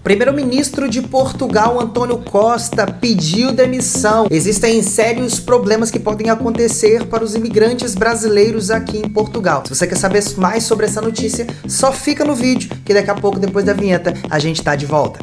Primeiro-ministro de Portugal, António Costa, pediu demissão. Existem sérios problemas que podem acontecer para os imigrantes brasileiros aqui em Portugal. Se você quer saber mais sobre essa notícia, só fica no vídeo, que daqui a pouco, depois da vinheta, a gente tá de volta.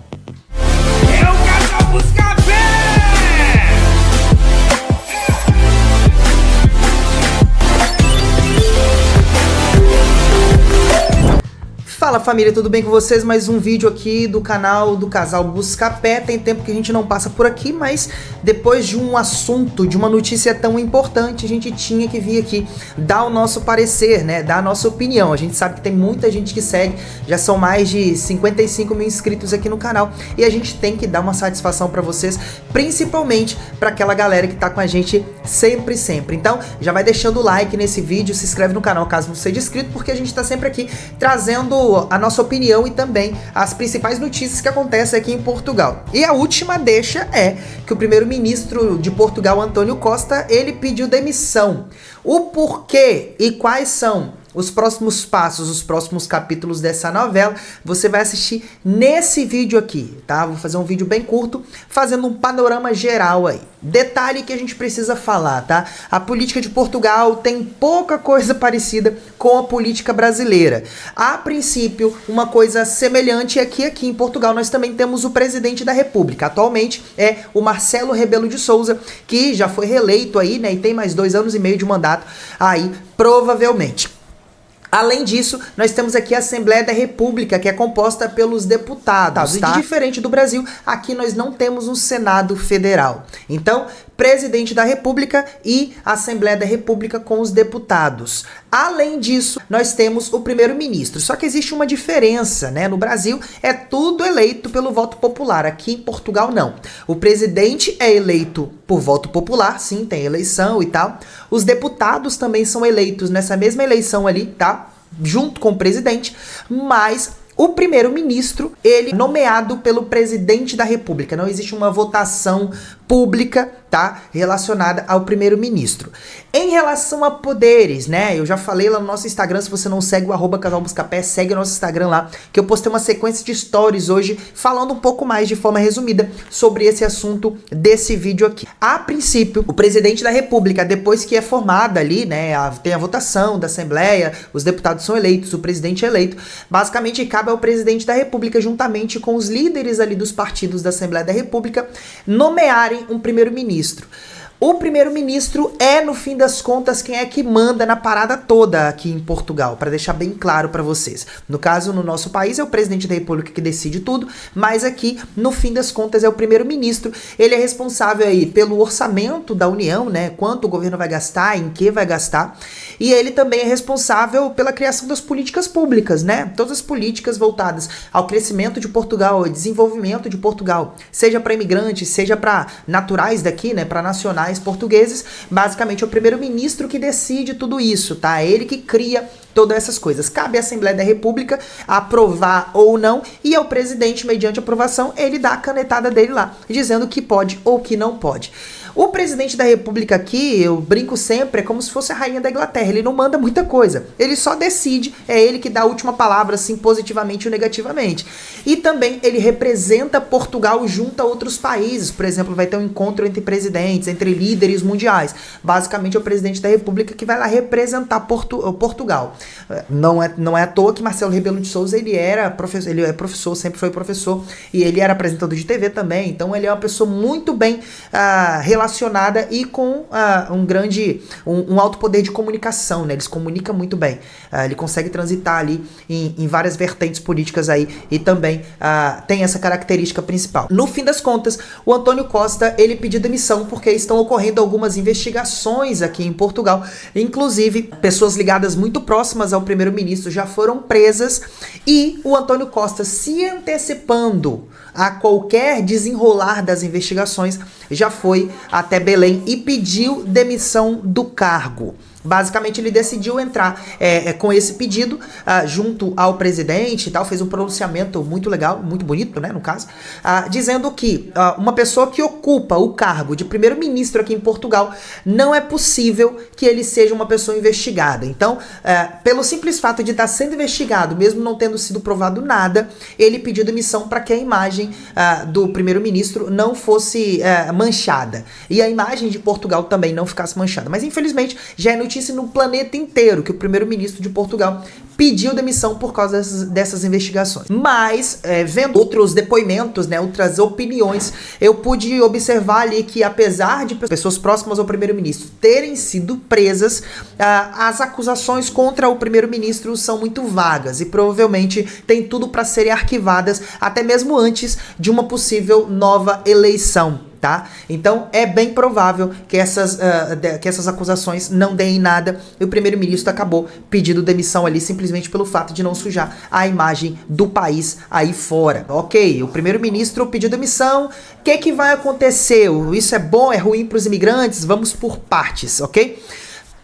Fala família, tudo bem com vocês? Mais um vídeo aqui do canal do Casal Buscapé. Tem tempo que a gente não passa por aqui, mas depois de um assunto, de uma notícia tão importante, a gente tinha que vir aqui dar o nosso parecer, né? Dar a nossa opinião. A gente sabe que tem muita gente que segue, já são mais de 55 mil inscritos aqui no canal e a gente tem que dar uma satisfação pra vocês, principalmente pra aquela galera que tá com a gente sempre. Então, já vai deixando o like nesse vídeo, se inscreve no canal caso não seja inscrito, porque a gente tá sempre aqui trazendo a nossa opinião e também as principais notícias que acontecem aqui em Portugal. E a última deixa é que o primeiro-ministro de Portugal, António Costa, ele pediu demissão. O porquê e quais são os próximos passos, os próximos capítulos dessa novela, você vai assistir nesse vídeo aqui, tá? Vou fazer um vídeo bem curto, fazendo um panorama geral aí. Detalhe que a gente precisa falar, tá? A política de Portugal tem pouca coisa parecida com a política brasileira. A princípio, uma coisa semelhante é que aqui em Portugal nós também temos o presidente da República. Atualmente é o Marcelo Rebelo de Sousa, que já foi reeleito aí, né? E tem mais 2 anos e meio de mandato aí, provavelmente. Além disso, nós temos aqui a Assembleia da República, que é composta pelos deputados, tá? E diferente do Brasil, aqui nós não temos um Senado Federal. Então, Presidente da República e Assembleia da República com os deputados. Além disso, nós temos o primeiro-ministro. Só que existe uma diferença, né? No Brasil é tudo eleito pelo voto popular. Aqui em Portugal não. O presidente é eleito por voto popular, sim, tem eleição e tal. Os deputados também são eleitos nessa mesma eleição ali, tá? Junto com o presidente, mas o primeiro-ministro, ele é nomeado pelo presidente da República. Não existe uma votação pública, tá? Relacionada ao primeiro-ministro. Em relação a poderes, né? Eu já falei lá no nosso Instagram, se você não segue o @casalbuscapé, segue o nosso Instagram lá, que eu postei uma sequência de stories hoje, falando um pouco mais de forma resumida sobre esse assunto desse vídeo aqui. A princípio, o presidente da República, depois que é formada ali, né? Tem a votação da Assembleia, os deputados são eleitos, o presidente é eleito, basicamente cabe ao presidente da República, juntamente com os líderes ali dos partidos da Assembleia da República, nomearem um primeiro-ministro. O primeiro-ministro é, no fim das contas, quem é que manda na parada toda aqui em Portugal, para deixar bem claro para vocês. No caso, no nosso país, é o presidente da República que decide tudo, mas aqui, no fim das contas, é o primeiro-ministro. Ele é responsável aí pelo orçamento da União, né? Quanto o governo vai gastar, em que vai gastar. E ele também é responsável pela criação das políticas públicas, né? Todas as políticas voltadas ao crescimento de Portugal, ao desenvolvimento de Portugal, seja para imigrantes, seja para naturais daqui, né? Para nacionais portugueses, basicamente é o primeiro-ministro que decide tudo isso, tá? É ele que cria todas essas coisas. Cabe à Assembleia da República aprovar ou não, e ao presidente, mediante aprovação, ele dá a canetada dele lá, dizendo que pode ou que não pode. O presidente da República aqui, eu brinco sempre, é como se fosse a rainha da Inglaterra, ele não manda muita coisa, ele só decide, é ele que dá a última palavra, assim, positivamente ou negativamente. E também ele representa Portugal junto a outros países, por exemplo, vai ter um encontro entre presidentes, entre líderes mundiais. Basicamente é o presidente da República que vai lá representar Portugal. Não é à toa que Marcelo Rebelo de Sousa, ele é professor, sempre foi professor, e ele era apresentador de TV também, então ele é uma pessoa muito bem relacionada e com um alto poder de comunicação, né? Ele se comunica muito bem, ele consegue transitar ali em várias vertentes políticas aí e também tem essa característica principal. No fim das contas, o António Costa, ele pediu demissão porque estão ocorrendo algumas investigações aqui em Portugal, inclusive pessoas ligadas muito próximas ao primeiro-ministro já foram presas e o António Costa, se antecipando a qualquer desenrolar das investigações, já foi até Belém e pediu demissão do cargo. Basicamente ele decidiu entrar com esse pedido junto ao presidente e tal, fez um pronunciamento muito legal, muito bonito, né, no caso, dizendo que uma pessoa que ocupa o cargo de primeiro-ministro aqui em Portugal, não é possível que ele seja uma pessoa investigada. Então, pelo simples fato de estar sendo investigado, mesmo não tendo sido provado nada, ele pediu demissão para que a imagem do primeiro-ministro não fosse manchada. E a imagem de Portugal também não ficasse manchada. Mas infelizmente já é notícia no planeta inteiro que o primeiro-ministro de Portugal pediu demissão por causa dessas investigações. Mas, vendo outros depoimentos, né, outras opiniões, eu pude observar ali que apesar de pessoas próximas ao primeiro-ministro terem sido presas, as acusações contra o primeiro-ministro são muito vagas e provavelmente tem tudo para serem arquivadas até mesmo antes de uma possível nova eleição. Tá? Então é bem provável que essas acusações não deem em nada e o primeiro-ministro acabou pedindo demissão ali simplesmente pelo fato de não sujar a imagem do país aí fora. Ok, o primeiro-ministro pediu demissão, o que vai acontecer? Isso é bom, é ruim para os imigrantes? Vamos por partes, ok?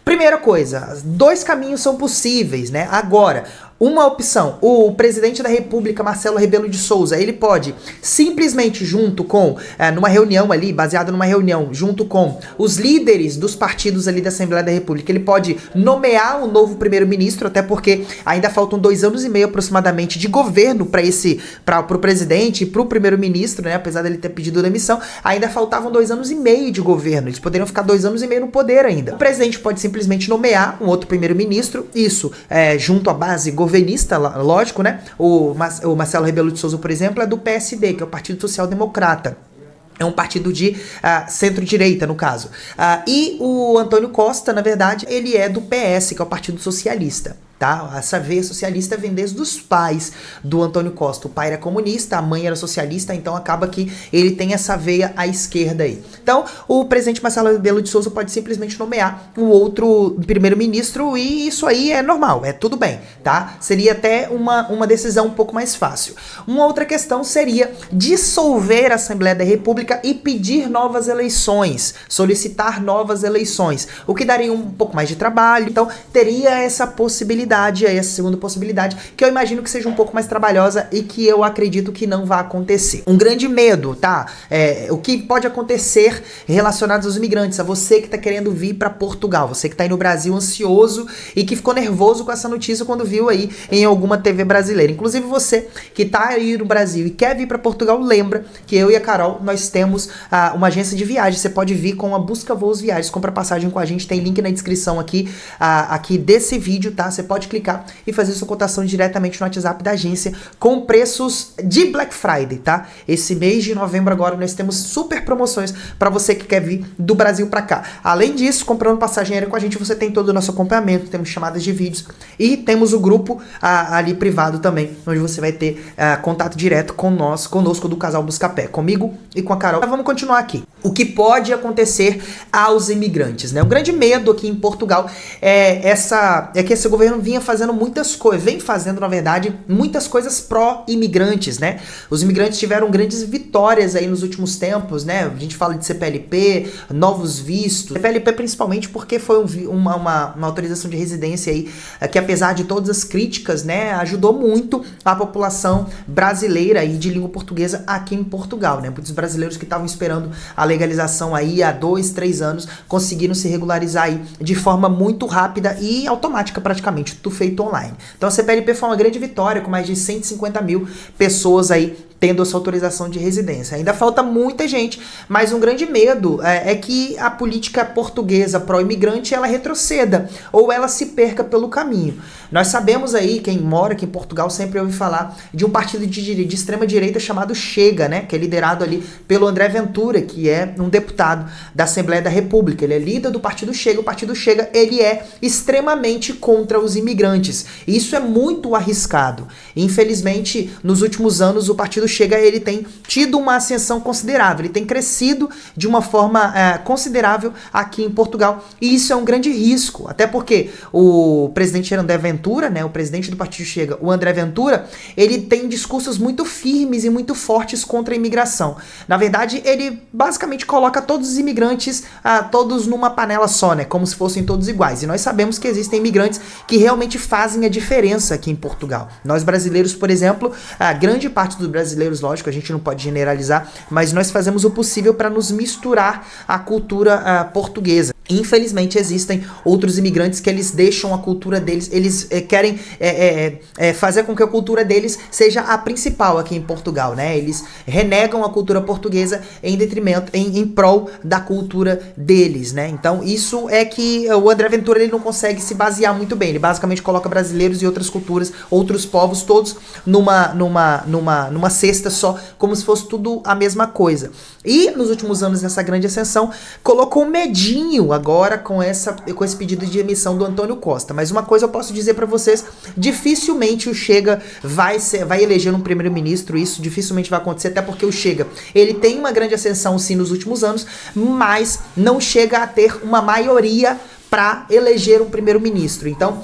Primeira coisa, 2 caminhos são possíveis, né? Agora, uma opção, o presidente da República, Marcelo Rebelo de Sousa, ele pode simplesmente junto com, numa reunião ali, baseada numa reunião, junto com os líderes dos partidos ali da Assembleia da República, ele pode nomear um novo primeiro-ministro, até porque ainda faltam 2 anos e meio aproximadamente de governo para o presidente e para o primeiro-ministro, né? Apesar dele ter pedido demissão, ainda faltavam 2 anos e meio de governo, eles poderiam ficar 2 anos e meio no poder ainda. O presidente pode simplesmente nomear um outro primeiro-ministro, isso junto à base governista, lógico, né? O Marcelo Rebelo de Sousa, por exemplo, é do PSD, que é o Partido Social Democrata. É um partido de centro-direita, no caso. E o Antônio Costa, na verdade, ele é do PS, que é o Partido Socialista. Tá? Essa veia socialista vem desde os pais do Antônio Costa. O pai era comunista, a mãe era socialista, então acaba que ele tem essa veia à esquerda aí. Então, o presidente Marcelo Rebelo de Sousa pode simplesmente nomear um outro primeiro-ministro e isso aí é normal, é tudo bem, tá? Seria até uma decisão um pouco mais fácil. Uma outra questão seria dissolver a Assembleia da República e pedir novas eleições, solicitar novas eleições, o que daria um pouco mais de trabalho, então teria essa possibilidade, essa segunda possibilidade, que eu imagino que seja um pouco mais trabalhosa e que eu acredito que não vai acontecer. Um grande medo, tá? O que pode acontecer relacionado aos imigrantes, a você que tá querendo vir para Portugal, você que tá aí no Brasil ansioso e que ficou nervoso com essa notícia quando viu aí em alguma TV brasileira. Inclusive você que tá aí no Brasil e quer vir para Portugal, lembra que eu e a Carol, nós temos uma agência de viagem. Você pode vir com a Busca Voos Viagens, compra passagem com a gente, tem link na descrição aqui desse vídeo, tá? Você pode clicar e fazer sua cotação diretamente no WhatsApp da agência com preços de Black Friday, tá? Esse mês de novembro agora nós temos super promoções para você que quer vir do Brasil para cá. Além disso, comprando passagem aérea com a gente, você tem todo o nosso acompanhamento, temos chamadas de vídeos e temos o grupo ali privado também, onde você vai ter contato direto conosco do Casal Buscapé, comigo e com a Carol. Mas vamos continuar aqui. O que pode acontecer aos imigrantes, né? Um grande medo aqui em Portugal é que esse governo vinha fazendo muitas coisas, vem fazendo, na verdade, muitas coisas pró-imigrantes, né? Os imigrantes tiveram grandes vitórias aí nos últimos tempos, né? A gente fala de CPLP, novos vistos, CPLP principalmente porque foi uma autorização de residência aí, que apesar de todas as críticas, né, ajudou muito a população brasileira e de língua portuguesa aqui em Portugal, né? Muitos brasileiros que estavam esperando a legalização aí há 2, 3 anos, conseguiram se regularizar aí de forma muito rápida e automática praticamente, tudo feito online. Então a CPLP foi uma grande vitória, com mais de 150 mil pessoas aí tendo essa autorização de residência. Ainda falta muita gente, mas um grande medo é que a política portuguesa pró-imigrante ela retroceda ou ela se perca pelo caminho. Nós sabemos aí, quem mora aqui em Portugal sempre ouve falar de um partido de extrema direita chamado Chega, né, que é liderado ali pelo André Ventura, que é um deputado da Assembleia da República. Ele é líder do Partido Chega. O Partido Chega, ele é extremamente contra os imigrantes. E isso é muito arriscado. Infelizmente, nos últimos anos, o Partido Chega, ele tem tido uma ascensão considerável, ele tem crescido de uma forma considerável aqui em Portugal, e isso é um grande risco, até porque o presidente André Ventura, né, o presidente do Partido Chega, o André Ventura, ele tem discursos muito firmes e muito fortes contra a imigração. Na verdade, ele basicamente coloca todos os imigrantes, todos numa panela só, né, como se fossem todos iguais, e nós sabemos que existem imigrantes que realmente fazem a diferença aqui em Portugal. Nós brasileiros, por exemplo, a grande parte dos brasileiros, lógico, a gente não pode generalizar, mas nós fazemos o possível para nos misturar à cultura portuguesa. Infelizmente existem outros imigrantes que eles deixam a cultura deles, eles querem fazer com que a cultura deles seja a principal aqui em Portugal, né? Eles renegam a cultura portuguesa em detrimento, em prol da cultura deles, né? Então isso é que o André Ventura ele não consegue se basear muito bem, ele basicamente coloca brasileiros e outras culturas, outros povos todos numa cesta só, como se fosse tudo a mesma coisa. E nos últimos anos nessa grande ascensão colocou um medinho agora com esse pedido de emissão do Antônio Costa. Mas uma coisa eu posso dizer para vocês, dificilmente o Chega vai eleger um primeiro-ministro, isso dificilmente vai acontecer, até porque o Chega, ele tem uma grande ascensão sim nos últimos anos, mas não chega a ter uma maioria para eleger um primeiro-ministro. Então,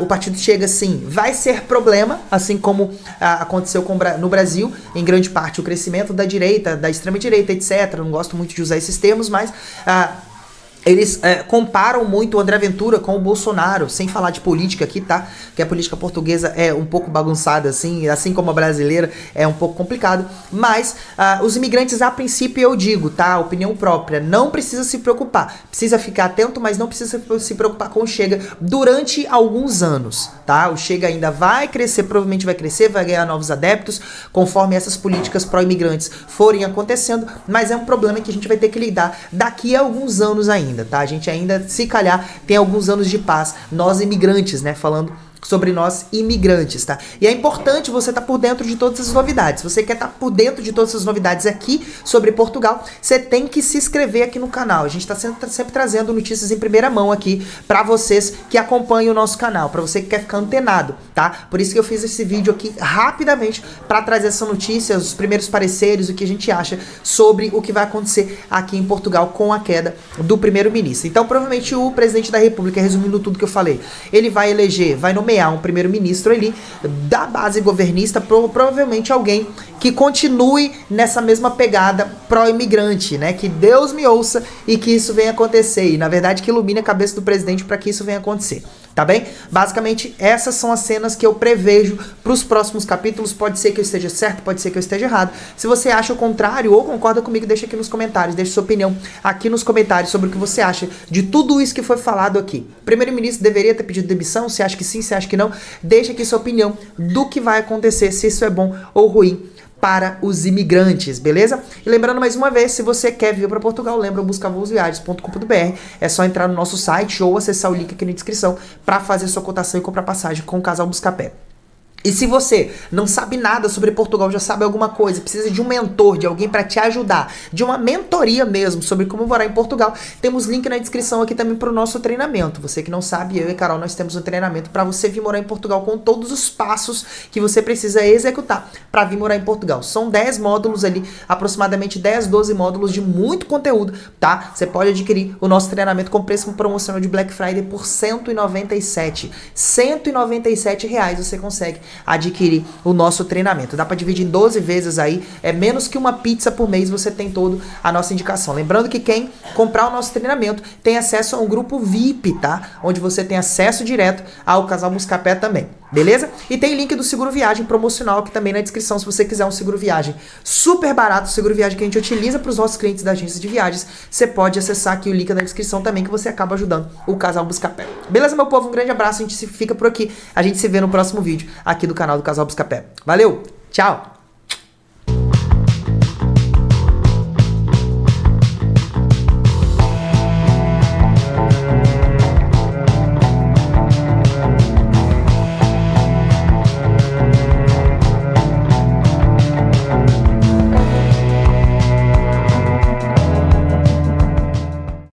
o partido Chega, sim, vai ser problema, assim como aconteceu no Brasil, em grande parte o crescimento da direita, da extrema-direita, etc. Não gosto muito de usar esses termos, mas eles comparam muito o André Ventura com o Bolsonaro, sem falar de política aqui, tá? Que a política portuguesa é um pouco bagunçada, assim como a brasileira, é um pouco complicado. Mas os imigrantes, a princípio, eu digo, tá? Opinião própria, não precisa se preocupar. Precisa ficar atento, mas não precisa se preocupar com o Chega durante alguns anos, tá? O Chega ainda vai crescer, provavelmente vai crescer, vai ganhar novos adeptos, conforme essas políticas pró-imigrantes forem acontecendo, mas é um problema que a gente vai ter que lidar daqui a alguns anos ainda. Tá? A gente ainda, se calhar, tem alguns anos de paz, nós imigrantes, né, falando sobre nós imigrantes, tá? E é importante você estar por dentro de todas as novidades. Se você quer estar por dentro de todas as novidades aqui sobre Portugal, você tem que se inscrever aqui no canal. A gente está sempre trazendo notícias em primeira mão aqui para vocês que acompanham o nosso canal, para você que quer ficar antenado, tá? Por isso que eu fiz esse vídeo aqui rapidamente para trazer essa notícia, os primeiros pareceres, o que a gente acha sobre o que vai acontecer aqui em Portugal com a queda do primeiro-ministro. Então, provavelmente o presidente da República, resumindo tudo que eu falei, ele vai nomear um primeiro-ministro ali da base governista, provavelmente alguém que continue nessa mesma pegada pró-imigrante, né? Que Deus me ouça e que isso venha acontecer. E, na verdade, que ilumine a cabeça do presidente para que isso venha acontecer. Tá bem? Basicamente, essas são as cenas que eu prevejo para os próximos capítulos. Pode ser que eu esteja certo, pode ser que eu esteja errado. Se você acha o contrário ou concorda comigo, deixa aqui nos comentários. Deixa sua opinião aqui nos comentários sobre o que você acha de tudo isso que foi falado aqui. O primeiro-ministro deveria ter pedido demissão? Você acha que sim, você acha que não? Deixa aqui sua opinião do que vai acontecer, se isso é bom ou ruim para os imigrantes, beleza? E lembrando mais uma vez, se você quer vir para Portugal, lembra buscavoosviagens.com.br, é só entrar no nosso site ou acessar o link aqui na descrição para fazer sua cotação e comprar passagem com o Casal Buscapé. E se você não sabe nada sobre Portugal, já sabe alguma coisa, precisa de um mentor, de alguém para te ajudar, de uma mentoria mesmo sobre como morar em Portugal, temos link na descrição aqui também para o nosso treinamento. Você que não sabe, eu e a Carol, nós temos um treinamento para você vir morar em Portugal com todos os passos que você precisa executar para vir morar em Portugal. São 10 módulos ali, aproximadamente 10, 12 módulos de muito conteúdo, tá? Você pode adquirir o nosso treinamento com preço promocional de Black Friday por R$197. R$197 você consegue adquirir o nosso treinamento. Dá para dividir em 12 vezes aí, é menos que uma pizza por mês, você tem todo a nossa indicação. Lembrando que quem comprar o nosso treinamento tem acesso a um grupo VIP, tá? Onde você tem acesso direto ao Casal Buscapé também, beleza? E tem link do seguro viagem promocional aqui também na descrição, se você quiser um seguro viagem super barato, seguro viagem que a gente utiliza para os nossos clientes da agência de viagens, você pode acessar aqui o link na descrição também, que você acaba ajudando o Casal Buscapé. Beleza, meu povo? Um grande abraço, a gente fica por aqui, a gente se vê no próximo vídeo aqui do canal do Casal Buscapé. Valeu, tchau!